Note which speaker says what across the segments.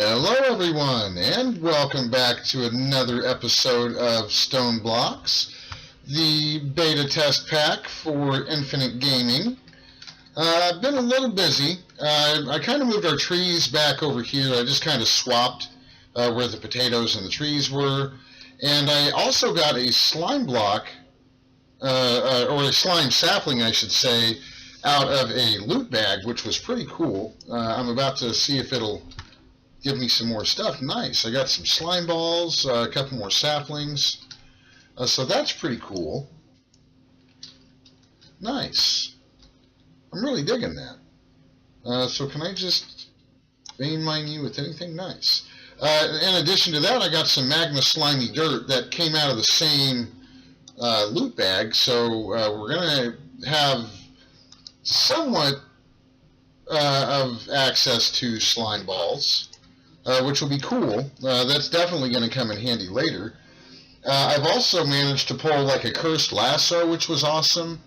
Speaker 1: Hello everyone, and welcome back to another episode of StoneBlocks, the beta test pack for Infinite Gaming. I've been a little busy. I kind of moved our trees back over here. I just kind of swapped where the potatoes and the trees were. And I also got a slime block, or a slime sapling I should say, out of a loot bag, which was pretty cool. I'm about to see if it'll give me some more stuff. Nice. I got some slime balls, a couple more saplings. So that's pretty cool. Nice. I'm really digging that. So can I just vein mine you with anything? Nice. In addition to that, I got some magma slimy dirt that came out of the same loot bag. So we're going to have somewhat of access to slime balls. Which will be cool. That's definitely going to come in handy later. I've also managed to pull like a cursed lasso, which was awesome.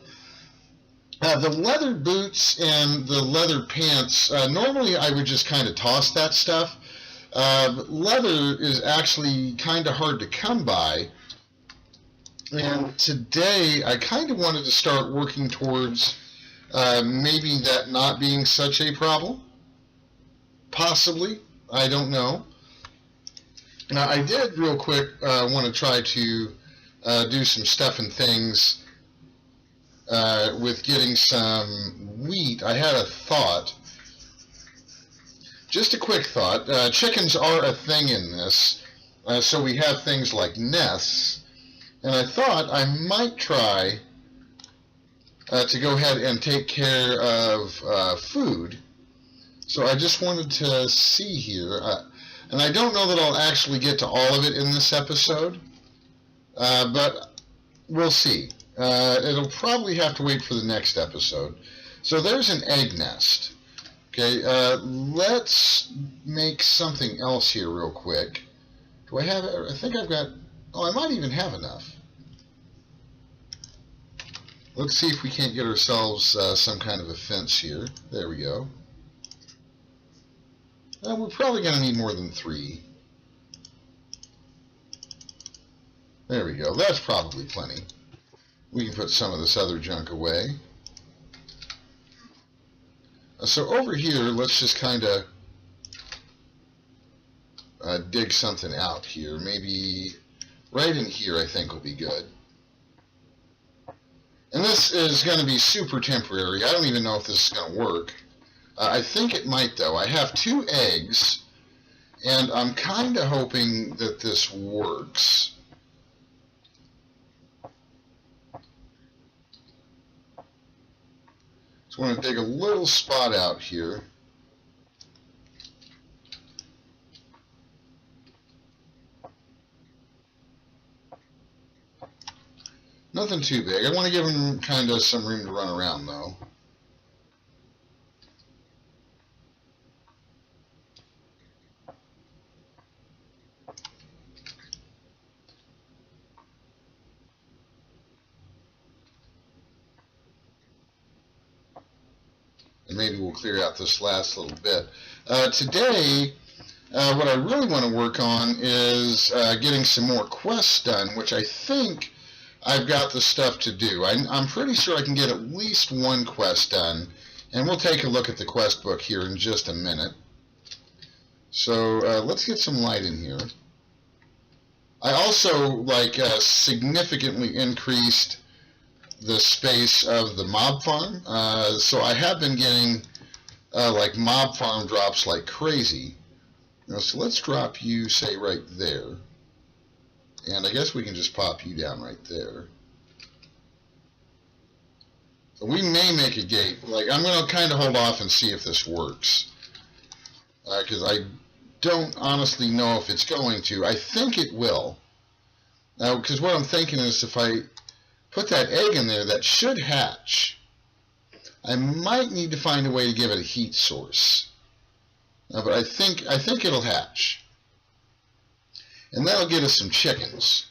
Speaker 1: The leather boots and the leather pants, normally I would just kind of toss that stuff. But leather is actually kind of hard to come by. And today I kind of wanted to start working towards maybe that not being such a problem. Possibly. I don't know. Now, I did real quick want to try to do some stuff and things with getting some wheat. I had a thought. Just a quick thought. Chickens are a thing in this, so we have things like nests. And I thought I might try to go ahead and take care of food. So I just wanted to see here, and I don't know that I'll actually get to all of it in this episode, but we'll see. It'll probably have to wait for the next episode. So there's an egg nest. Okay, let's make something else here real quick. Do I have, I think I've got, oh, I might even have enough. Let's see if we can't get ourselves some kind of a fence here. There we go. We're probably going to need more than 3. There we go. That's probably plenty. We can put some of this other junk away. So over here, let's just kind of dig something out here. Maybe right in here I think will be good. And this is going to be super temporary. I don't even know if this is going to work. I think it might, though. I have 2 eggs, and I'm kind of hoping that this works. So I'm going to dig a little spot out here. Nothing too big. I want to give them kind of some room to run around, though. And maybe we'll clear out this last little bit. Today, what I really want to work on is getting some more quests done, which I think I've got the stuff to do. I'm pretty sure I can get at least 1 quest done, and we'll take a look at the quest book here in just a minute. So let's get some light in here. I also significantly increased the space of the mob farm, so I have been getting like mob farm drops like crazy. So let's drop you, say, right there, and I guess we can just pop you down right there. So we may make a gate. Like, I'm going to kind of hold off and see if this works, because I don't honestly know if it's going to. I think it will, because what I'm thinking is if I put that egg in there, that should hatch. I might need to find a way to give it a heat source. But I think it'll hatch. And that'll get us some chickens,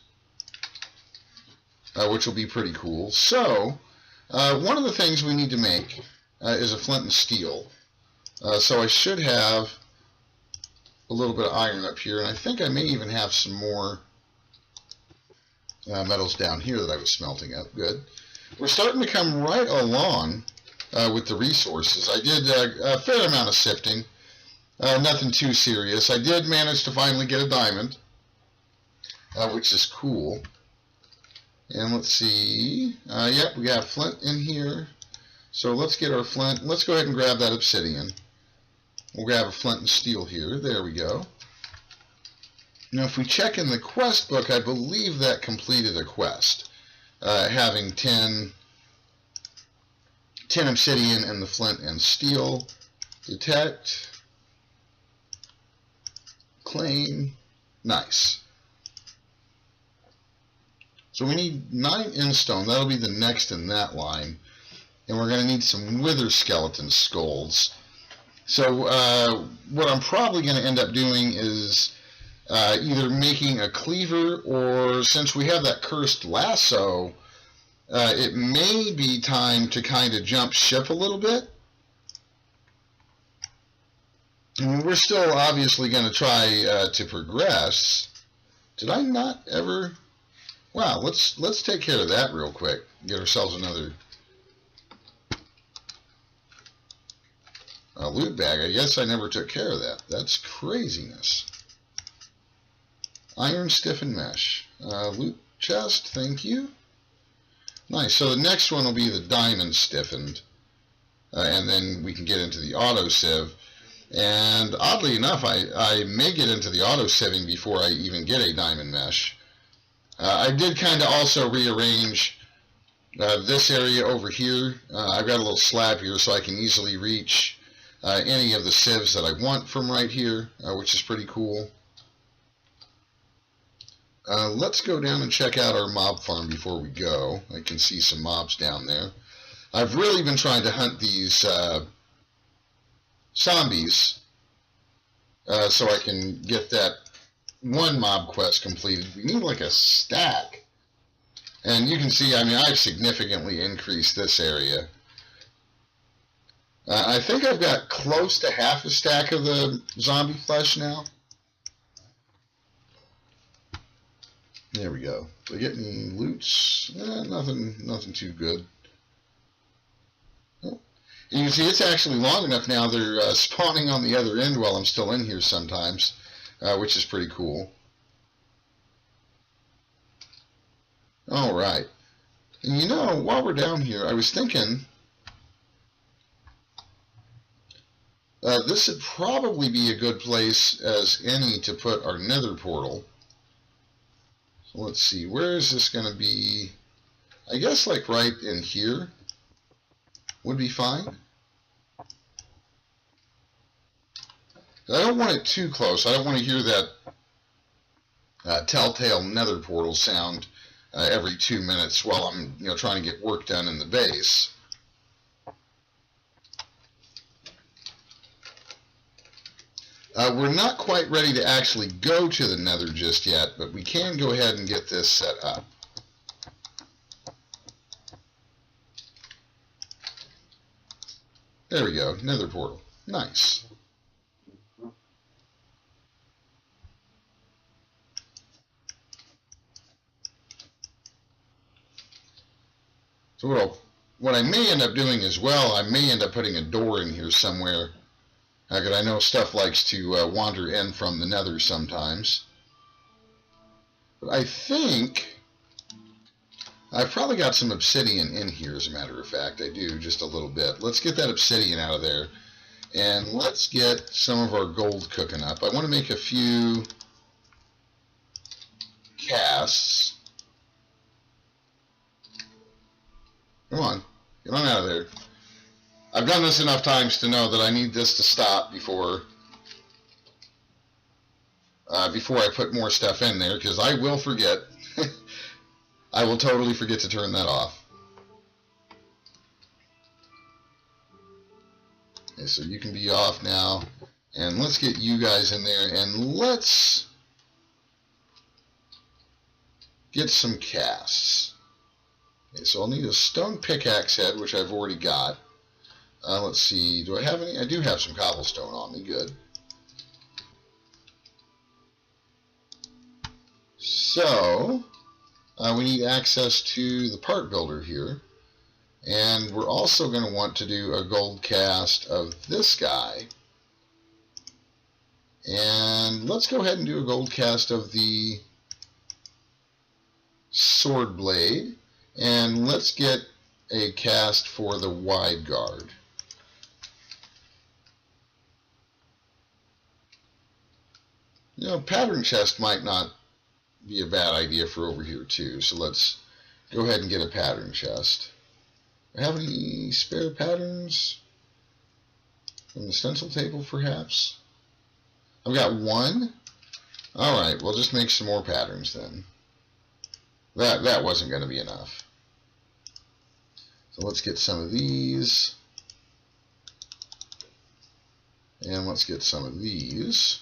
Speaker 1: which will be pretty cool. So, one of the things we need to make is a flint and steel. So I should have a little bit of iron up here, and I think I may even have some more metals down here that I was smelting up. Good. We're starting to come right along with the resources. I did a fair amount of sifting. Nothing too serious. I did manage to finally get a diamond, which is cool. And let's see. Yep, we got flint in here. So let's get our flint. Let's go ahead and grab that obsidian. We'll grab a flint and steel here. There we go. Now, if we check in the quest book, I believe that completed a quest. Having 10 obsidian and the flint and steel. Detect. Claim. Nice. So we need 9 endstone. That'll be the next in that line. And we're going to need some wither skeleton skulls. So what I'm probably going to end up doing is either making a cleaver, or since we have that cursed lasso, it may be time to kind of jump ship a little bit. And we're still obviously going to try to progress. Did I not ever? Wow, let's take care of that real quick. Get ourselves another loot bag. I guess I never took care of that. That's craziness. Iron stiffened mesh. Loot chest, thank you. Nice. So the next one will be the diamond stiffened. And then we can get into the auto sieve. And oddly enough, I may get into the auto sieving before I even get a diamond mesh. I did kind of also rearrange this area over here. I've got a little slab here so I can easily reach any of the sieves that I want from right here, which is pretty cool. Let's go down and check out our mob farm before we go. I can see some mobs down there. I've really been trying to hunt these zombies so I can get that one mob quest completed. We need like a stack. And you can see, I mean, I've significantly increased this area. I think I've got close to half a stack of the zombie flesh now. There we go. Did I get any loots? Nothing too good. Oh. You can see it's actually long enough now. They're spawning on the other end while I'm still in here sometimes, which is pretty cool. All right. And you know, while we're down here, I was thinking this would probably be a good place as any to put our nether portal. So let's see, where is this going to be? I guess like right in here would be fine. I don't want it too close. I don't want to hear that telltale nether portal sound every 2 minutes while I'm trying to get work done in the base. We're not quite ready to actually go to the nether just yet, but we can go ahead and get this set up. There we go, nether portal. Nice. So what I may end up doing as well, I may end up putting a door in here somewhere. Because I know stuff likes to wander in from the nether sometimes. But I think I've probably got some obsidian in here, as a matter of fact. I do, just a little bit. Let's get that obsidian out of there. And let's get some of our gold cooking up. I want to make a few casts. Come on, get on out of there. I've done this enough times to know that I need this to stop before I put more stuff in there, because I will forget. I will totally forget to turn that off. Okay, so you can be off now, and let's get you guys in there, and let's get some casts. Okay, so I'll need a stone pickaxe head, which I've already got. Let's see, do I have any? I do have some cobblestone on me, good. So we need access to the part builder here, and we're also going to want to do a gold cast of this guy. And let's go ahead and do a gold cast of the sword blade, and let's get a cast for the wide guard. You know, pattern chest might not be a bad idea for over here too, so let's go ahead and get a pattern chest. Do I have any spare patterns from the stencil table, perhaps? I've got one. Alright, we'll just make some more patterns then. That wasn't going to be enough. So let's get some of these. And let's get some of these.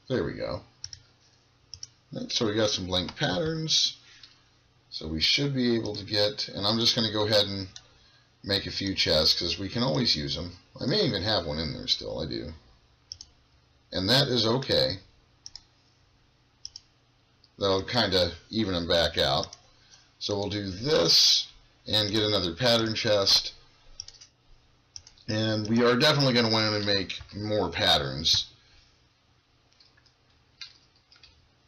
Speaker 1: There we go. So we got some blank patterns. So we should be able to get, and I'm just going to go ahead and make a few chests because we can always use them. I may even have one in there still. I do. And that is okay. That'll kind of even them back out. So we'll do this and get another pattern chest. And we are definitely going to want to make more patterns.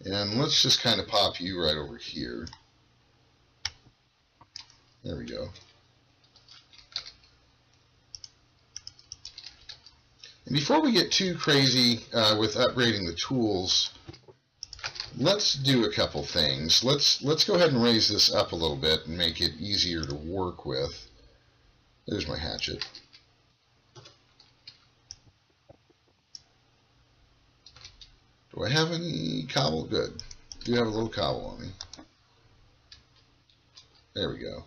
Speaker 1: And let's just kind of pop you right over here. There we go. And before we get too crazy with upgrading the tools, let's do a couple things. Let's go ahead and raise this up a little bit and make it easier to work with. There's my hatchet. Do I have any cobble? Good. I do have a little cobble on me. There we go.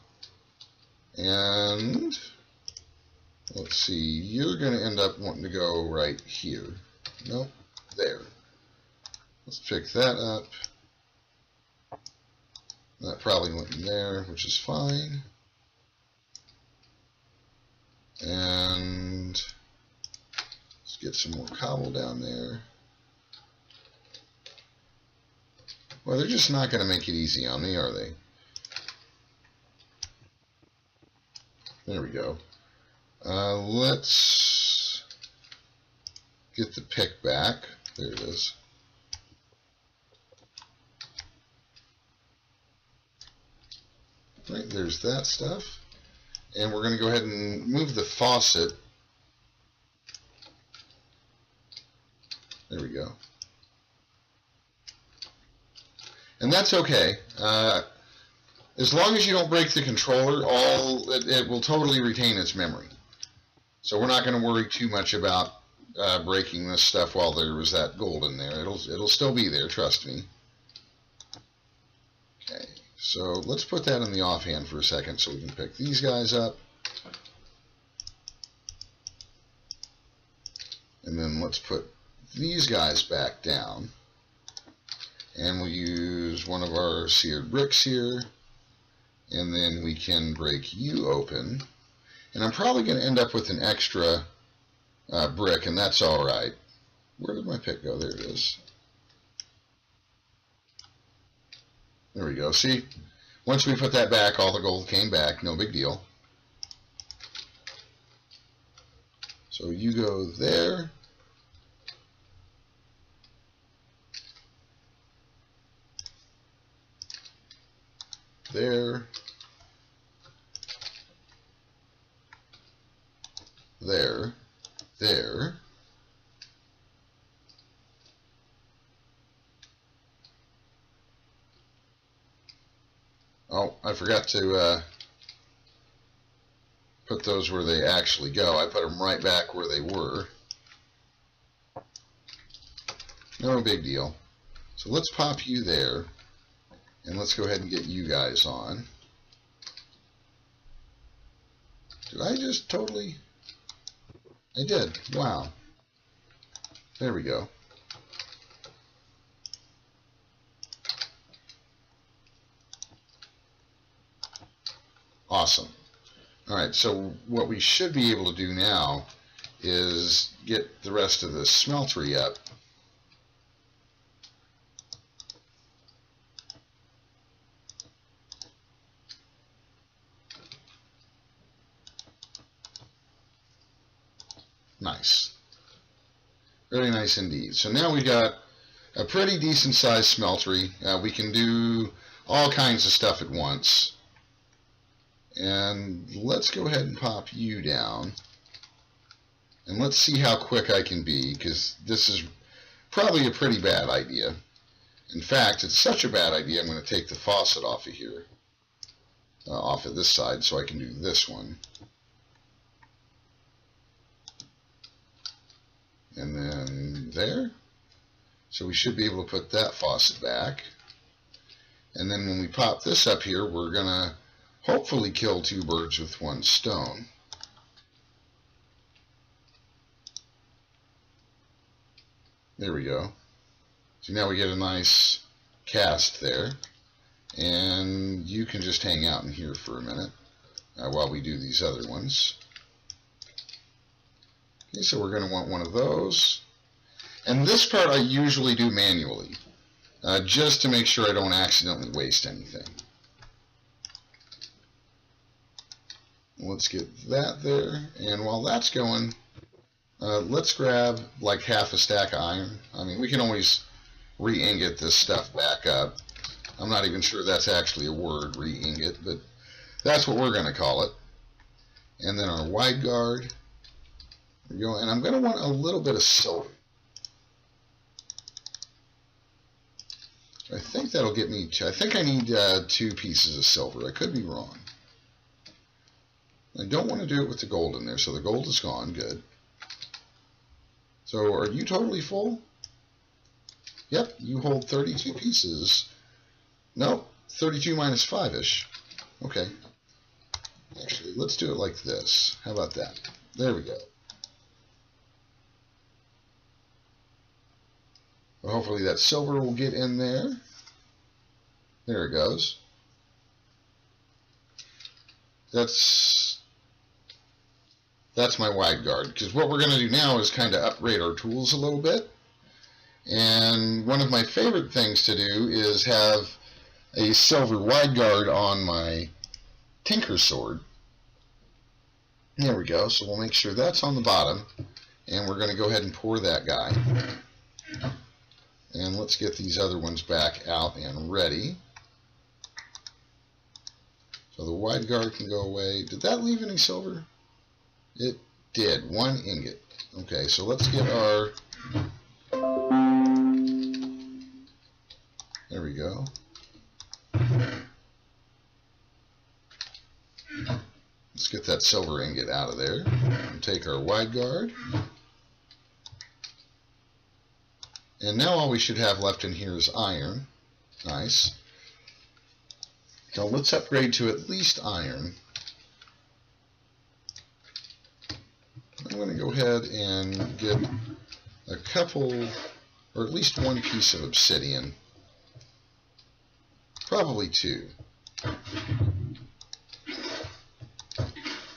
Speaker 1: And let's see, you're going to end up wanting to go right here. Nope, there. Let's pick that up. That probably went in there, which is fine. And let's get some more cobble down there. Well, they're just not going to make it easy on me, are they? There we go. Let's get the pick back. There it is. Right, there's that stuff. And we're going to go ahead and move the faucet. There we go. And that's okay. As long as you don't break the controller, it will totally retain its memory. So we're not going to worry too much about breaking this stuff while there was that gold in there. It'll still be there, trust me. Okay, so let's put that in the offhand for a second so we can pick these guys up. And then let's put these guys back down. And we'll use one of our seared bricks here. And then we can break you open. And I'm probably going to end up with an extra brick, and that's alright. Where did my pick go? There it is. There we go. See? Once we put that back, all the gold came back. No big deal. So you go there. There. There. There. Oh, I forgot to put those where they actually go. I put them right back where they were. No big deal. So let's pop you there. And let's go ahead and get you guys on. Did I just totally... I did. Wow. There we go. Awesome. All right, so what we should be able to do now is get the rest of the smeltery up. Nice. Very nice indeed. So now we got a pretty decent sized smeltery. We can do all kinds of stuff at once. And let's go ahead and pop you down. And let's see how quick I can be, because this is probably a pretty bad idea. In fact, it's such a bad idea, I'm going to take the faucet off of here. Off of this side, so I can do this one. And then there. So we should be able to put that faucet back. And then when we pop this up here, we're going to hopefully kill 2 birds with 1 stone. There we go. So now we get a nice cast there. And you can just hang out in here for a minute while we do these other ones. Okay, so we're going to want one of those. And this part I usually do manually, just to make sure I don't accidentally waste anything. Let's get that there. And while that's going, let's grab like half a stack of iron. I mean, we can always re-ingot this stuff back up. I'm not even sure that's actually a word, re-ingot, but that's what we're going to call it. And then our wide guard. There we go. And I'm going to want a little bit of silver. I think that'll get me, I think I need 2 pieces of silver. I could be wrong. I don't want to do it with the gold in there, so the gold is gone. Good. So are you totally full? Yep, you hold 32 pieces. Nope, 32 minus 5-ish. Okay. Actually, let's do it like this. How about that? There we go. Well, hopefully that silver will get in there. There it goes. That's my wide guard, because what we're going to do now is kind of upgrade our tools a little bit. And one of my favorite things to do is have a silver wide guard on my tinker sword. There we go. So we'll make sure that's on the bottom, and we're going to go ahead and pour that guy. And let's get these other ones back out and ready. So the wide guard can go away. Did that leave any silver? It did. 1 ingot. Okay, so let's get our... There we go. Let's get that silver ingot out of there. And take our wide guard. And now all we should have left in here is iron. Nice. So let's upgrade to at least iron. I'm going to go ahead and get a couple, or at least 1 piece of obsidian. Probably 2.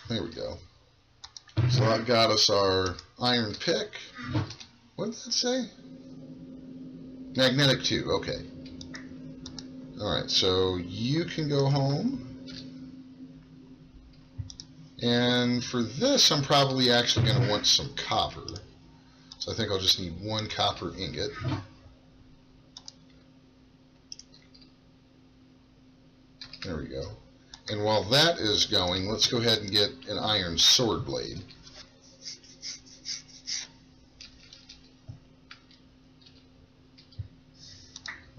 Speaker 1: There we go. So that got us our iron pick. What did that say? Magnetic 2, okay. Alright, so you can go home. And for this, I'm probably actually going to want some copper. So I think I'll just need 1 copper ingot. There we go. And while that is going, let's go ahead and get an iron sword blade.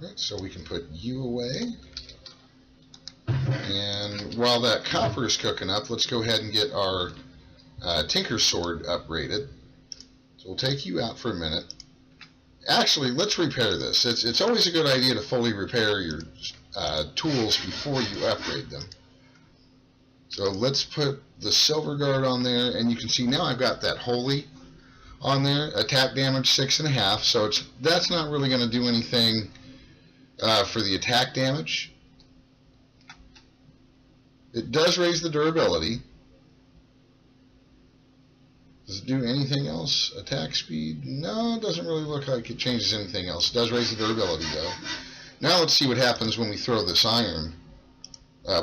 Speaker 1: Right, so we can put you away. And while that copper is cooking up, let's go ahead and get our tinker sword upgraded. So we'll take you out for a minute. Actually, let's repair this. It's always a good idea to fully repair your tools before you upgrade them. So let's put the silver guard on there, and you can see now I've got that holy on there. Attack damage 6.5, so that's not really going to do anything for the attack damage. It does raise the durability. Does it do anything else? Attack speed? No, it doesn't really look like it changes anything else. It does raise the durability, though. Now let's see what happens when we throw this iron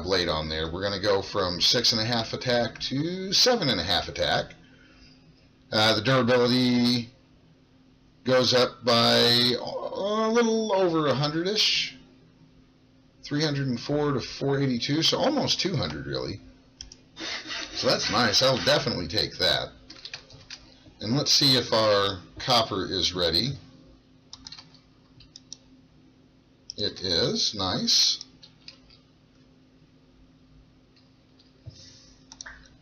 Speaker 1: blade on there. We're going to go from 6.5 attack to 7.5 attack. The durability goes up by a little over 100-ish. 304 to 482, so almost 200 really. So that's nice. I'll definitely take that. And let's see if our copper is ready. It is. Nice.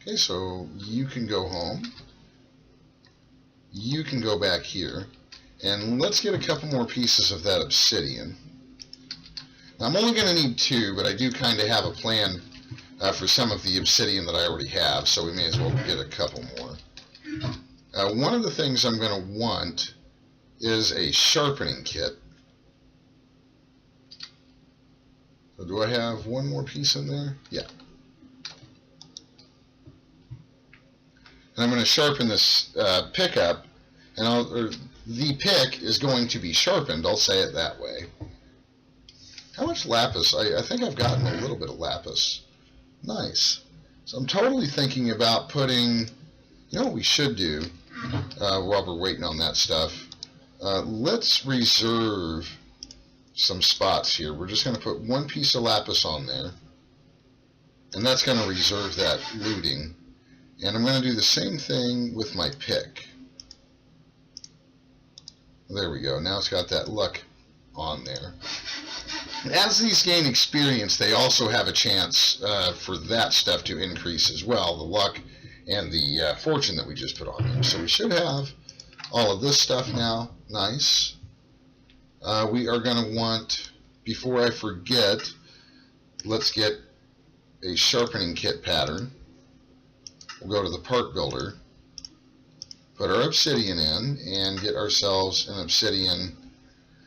Speaker 1: Okay, so you can go home. You can go back here. And let's get a couple more pieces of that obsidian. Now, I'm only going to need 2, but I do kind of have a plan for some of the obsidian that I already have, so we may as well get a couple more. One of the things I'm going to want is a sharpening kit. So do I have one more piece in there? Yeah. And I'm going to sharpen this pickup, and the pick is going to be sharpened, I'll say it that way. How much lapis? I think I've gotten a little bit of lapis. Nice. So I'm totally thinking about putting, you know what we should do while we're waiting on that stuff? Let's reserve some spots here. We're just going to put one piece of lapis on there, and that's going to reserve that looting. And I'm going to do the same thing with my pick. There we go. Now it's got that luck on there. As these gain experience, they also have a chance for that stuff to increase as well, the luck and the fortune that we just put on them. So we should have all of this stuff now. Nice. We are going to want, before I forget, let's get a sharpening kit pattern. We'll go to the part builder, put our obsidian in, and get ourselves an obsidian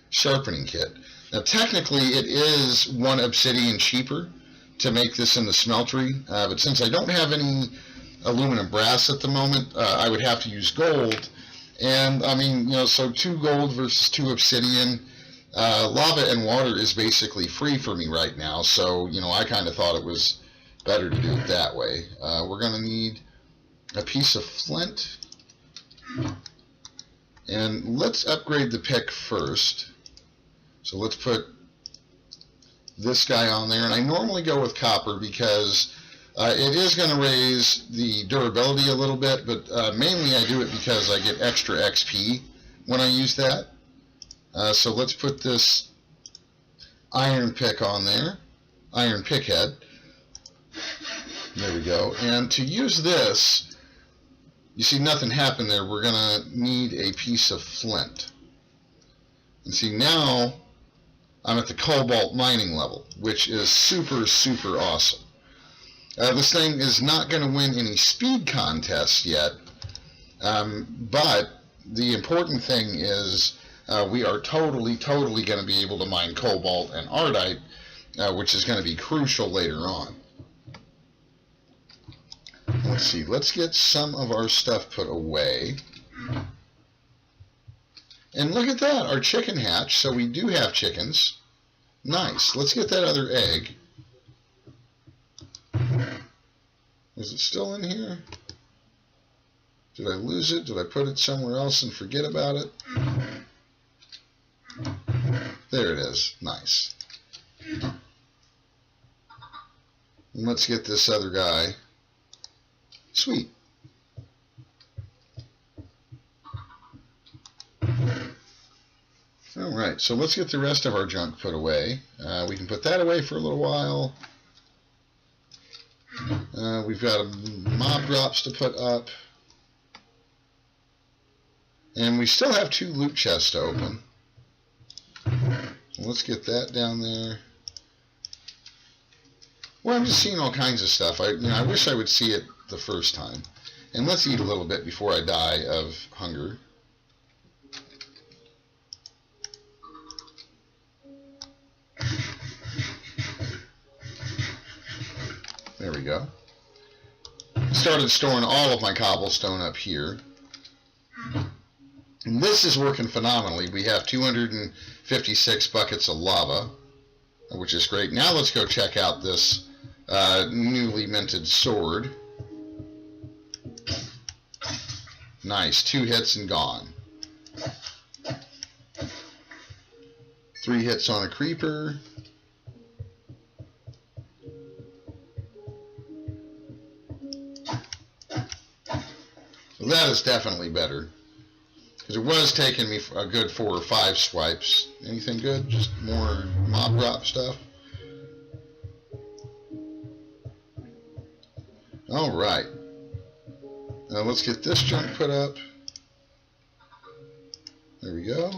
Speaker 1: sharpening kit. Now technically it is 1 obsidian cheaper to make this in the smeltery, but since I don't have any aluminum brass at the moment, I would have to use gold. And I mean, you know, so 2 gold versus 2 obsidian, lava and water is basically free for me right now, so you know, I kind of thought it was better to do it that way. We're going to need a piece of flint, and let's upgrade the pick first. So let's put this guy on there, and I normally go with copper because it is going to raise the durability a little bit, but mainly I do it because I get extra XP when I use that. So let's put this iron pick on there, iron pick head. There we go. And to use this, you see nothing happened there. We're going to need a piece of flint. And see, now I'm at the cobalt mining level, which is super, super awesome. This thing is not going to win any speed contests yet, but the important thing is we are totally going to be able to mine cobalt and ardite, which is going to be crucial later on. Let's see, let's get some of our stuff put away. And look at that, our chicken hatch. So we do have chickens. Nice. Let's get that other egg. Is it still in here? Did I lose it? Did I put it somewhere else and forget about it? There it is. Nice. And let's get this other guy. Sweet. Alright, so let's get the rest of our junk put away. We can put that away for a little while. We've got mob drops to put up. And we still have 2 loot chests to open. Let's get that down there. Well, I'm just seeing all kinds of stuff. I wish I would see it the first time. And let's eat a little bit before I die of hunger. There we go. Started storing all of my cobblestone up here. And this is working phenomenally. We have 256 buckets of lava, which is great. Now let's go check out this newly minted sword. Nice. 2 hits and gone. 3 hits on a creeper. Well, that is definitely better. Because it was taking me a good 4 or 5 swipes. Anything good? Just more mob drop stuff? Alright. Now let's get this junk put up. There we go.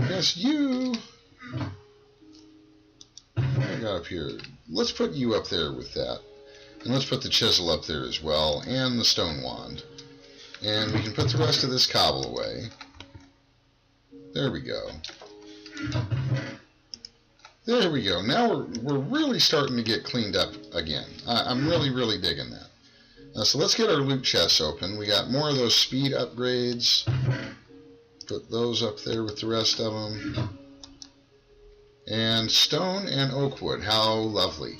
Speaker 1: Yes, you. What I got up here? Let's put you up there with that. And let's put the chisel up there as well, and the stone wand. And we can put the rest of this cobble away. There we go. There we go. Now we're really starting to get cleaned up again. I'm really digging that. So let's get our loot chests open. We got more of those speed upgrades. Put those up there with the rest of them. And stone and oak wood. How lovely.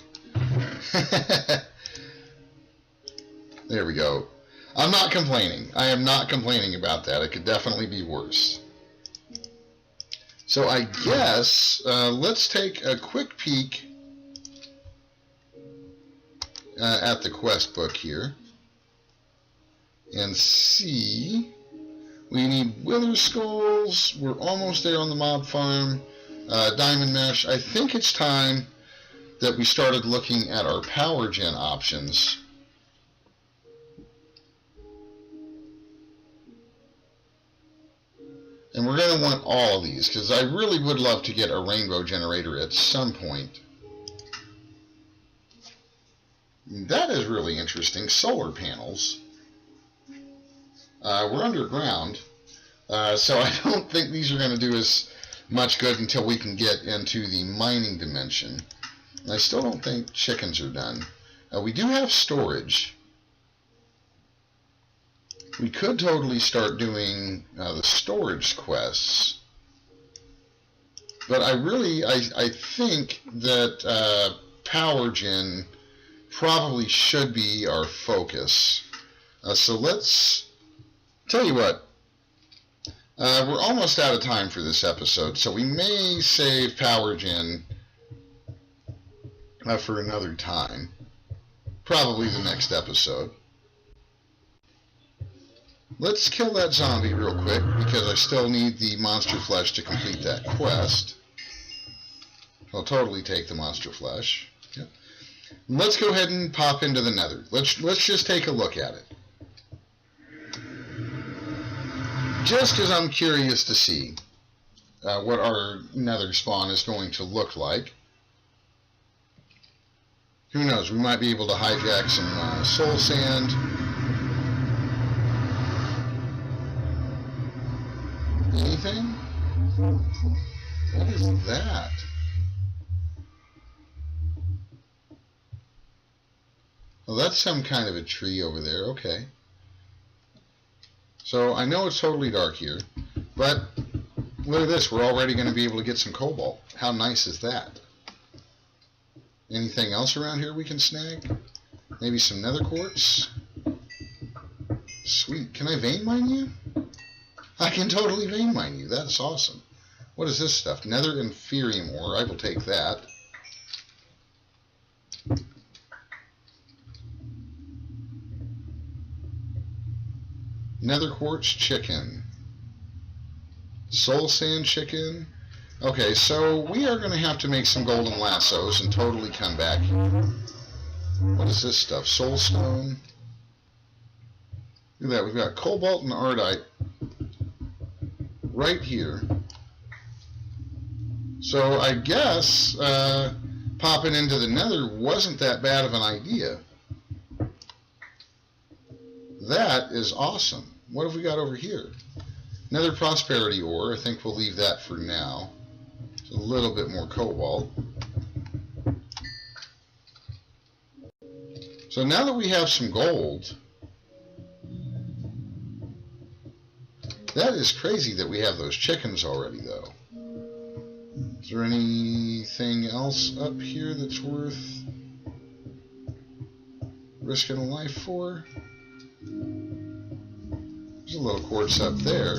Speaker 1: There we go. I'm not complaining. I am not complaining about that. It could definitely be worse. So I guess let's take a quick peek at the quest book here and see. We need wither skulls. We're almost there on the mob farm. Diamond mesh. I think it's time that we started looking at our power gen options. And we're going to want all of these, because I really would love to get a rainbow generator at some point. That is really interesting. Solar panels. We're underground, so I don't think these are going to do us much good until we can get into the mining dimension. And I still don't think chickens are done. We do have storage. We could totally start doing the storage quests, but I think that power gen probably should be our focus. So let's tell you what. We're almost out of time for this episode, so we may save power gen for another time, probably the next episode. Let's kill that zombie real quick, because I still need the monster flesh to complete that quest. I'll totally take the monster flesh. Yep. Let's go ahead and pop into the Nether. Let's just take a look at it. Just because I'm curious to see what our Nether spawn is going to look like. Who knows, we might be able to hijack some soul sand. Anything? What is that? Well, that's some kind of a tree over there. Okay. So I know it's totally dark here, but look at this. We're already going to be able to get some cobalt. How nice is that? Anything else around here we can snag? Maybe some nether quartz? Sweet. Can I vein mine you? I can totally vein mine you. That's awesome. What is this stuff? Nether inferium ore. I will take that. Nether quartz chicken. Soul sand chicken. Okay, so we are going to have to make some golden lassos and totally come back here. What is this stuff? Soul stone. Look at that. We've got cobalt and ardite right here. So I guess popping into the Nether wasn't that bad of an idea. That is awesome. What have we got over here? Nether prosperity ore. I think we'll leave that for now. It's a little bit more cobalt. So now that we have some gold, that is crazy that we have those chickens already, though. Is there anything else up here that's worth risking a life for? There's a little quartz up there.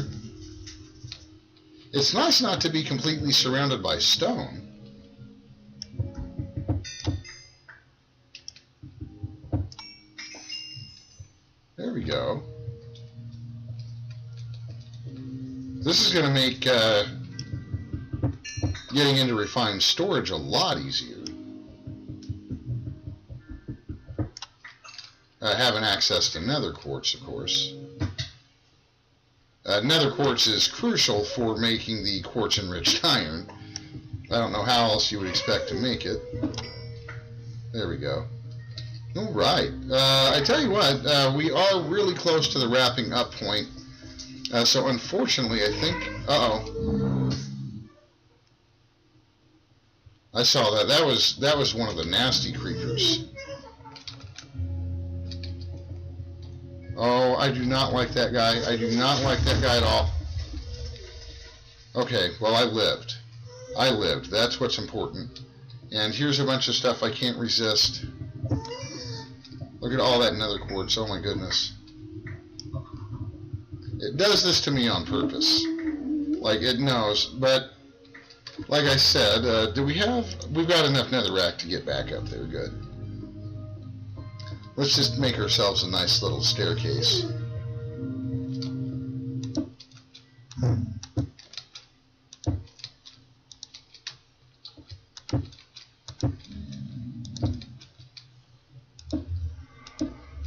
Speaker 1: It's nice not to be completely surrounded by stone. There we go. This is going to make getting into refined storage a lot easier. Having access to nether quartz, of course. Nether quartz is crucial for making the quartz-enriched iron. I don't know how else you would expect to make it. There we go. All right. I tell you what, we are really close to the wrapping up point. So unfortunately, I think... Uh-oh. I saw that. That was one of the nasty creepers. Oh, I do not like that guy. I do not like that guy at all. Okay, well, I lived. I lived. That's what's important. And here's a bunch of stuff I can't resist. Look at all that nether quartz. Oh, my goodness. It does this to me on purpose. Like, it knows. But, like I said, we've got enough netherrack to get back up there. Good. Let's just make ourselves a nice little staircase.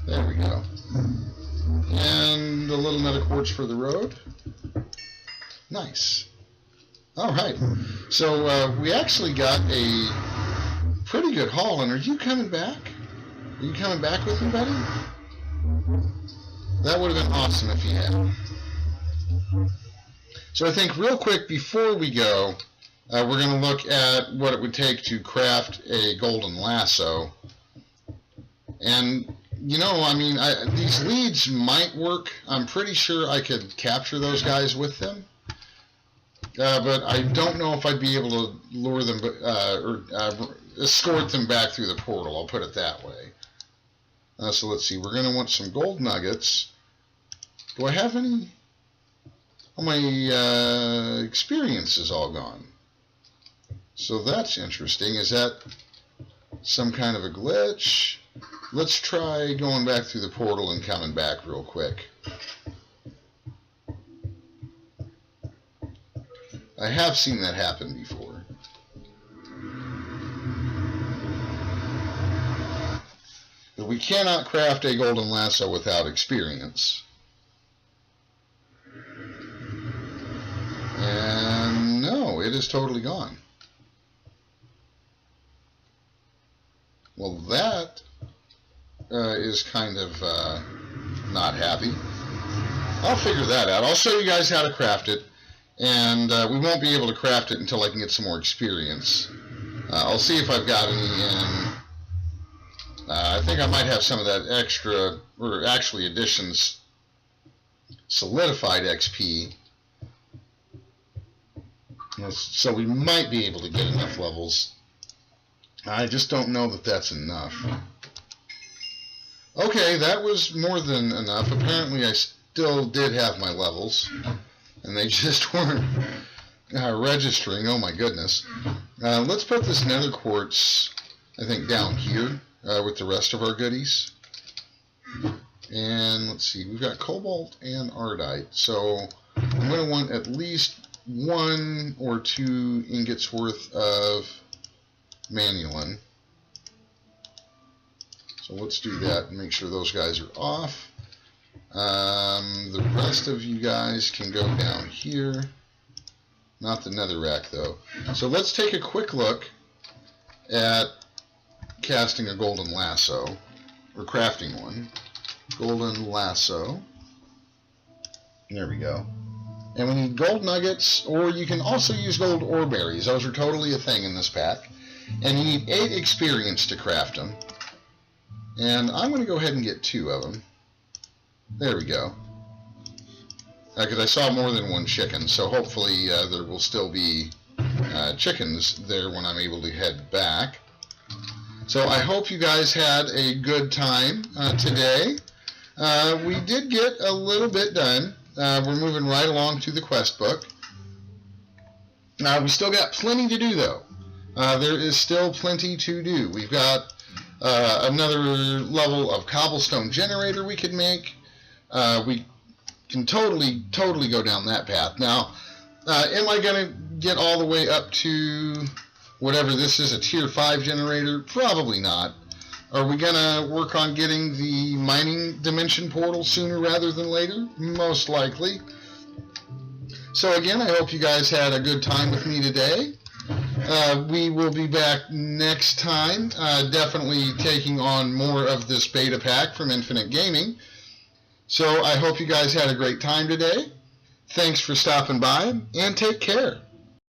Speaker 1: There we go. And a little nether quartz for the road. Nice. All right. So we actually got a pretty good haul. And are you coming back? Are you coming back with me, buddy? That would have been awesome if you had. So I think real quick before we go, we're going to look at what it would take to craft a golden lasso. And, you know, I mean, these leads might work. I'm pretty sure I could capture those guys with them. But I don't know if I'd be able to lure them or escort them back through the portal. I'll put it that way. So let's see. We're going to want some gold nuggets. Do I have any? Oh, my experience is all gone. So that's interesting. Is that some kind of a glitch? Let's try going back through the portal and coming back real quick. I have seen that happen before. But we cannot craft a golden lasso without experience. And no, it is totally gone. Well, that is kind of not happy. I'll figure that out. I'll show you guys how to craft it. And we won't be able to craft it until I can get some more experience. I'll see if I've got any in... I think I might have some of that extra, or actually additions, solidified XP. So we might be able to get enough levels. I just don't know that that's enough. Okay, that was more than enough. Apparently I still did have my levels. And they just weren't registering. Oh my goodness. Let's put this nether quartz, I think, down here with the rest of our goodies. And let's see, we've got cobalt and ardite. So I'm going to want at least 1 or 2 ingots worth of manulin. So let's do that and make sure those guys are off. The rest of you guys can go down here. Not the netherrack though. So let's take a quick look at casting a golden lasso, or crafting one. Golden lasso. There we go. And we need gold nuggets, or you can also use gold ore berries. Those are totally a thing in this pack. And you need 8 experience to craft them. And I'm going to go ahead and get 2 of them. There we go. Because I saw more than 1 chicken, so hopefully there will still be chickens there when I'm able to head back. So I hope you guys had a good time today. We did get a little bit done. We're moving right along to the quest book. Now, we still got plenty to do, though. There is still plenty to do. We've got another level of cobblestone generator we could make. We can totally go down that path. Now, am I going to get all the way up to whatever this is, a tier 5 generator? Probably not. Are we going to work on getting the mining dimension portal sooner rather than later? Most likely. So again, I hope you guys had a good time with me today. We will be back next time, definitely taking on more of this beta pack from Infinite Gaming. So I hope you guys had a great time today. Thanks for stopping by, and take care.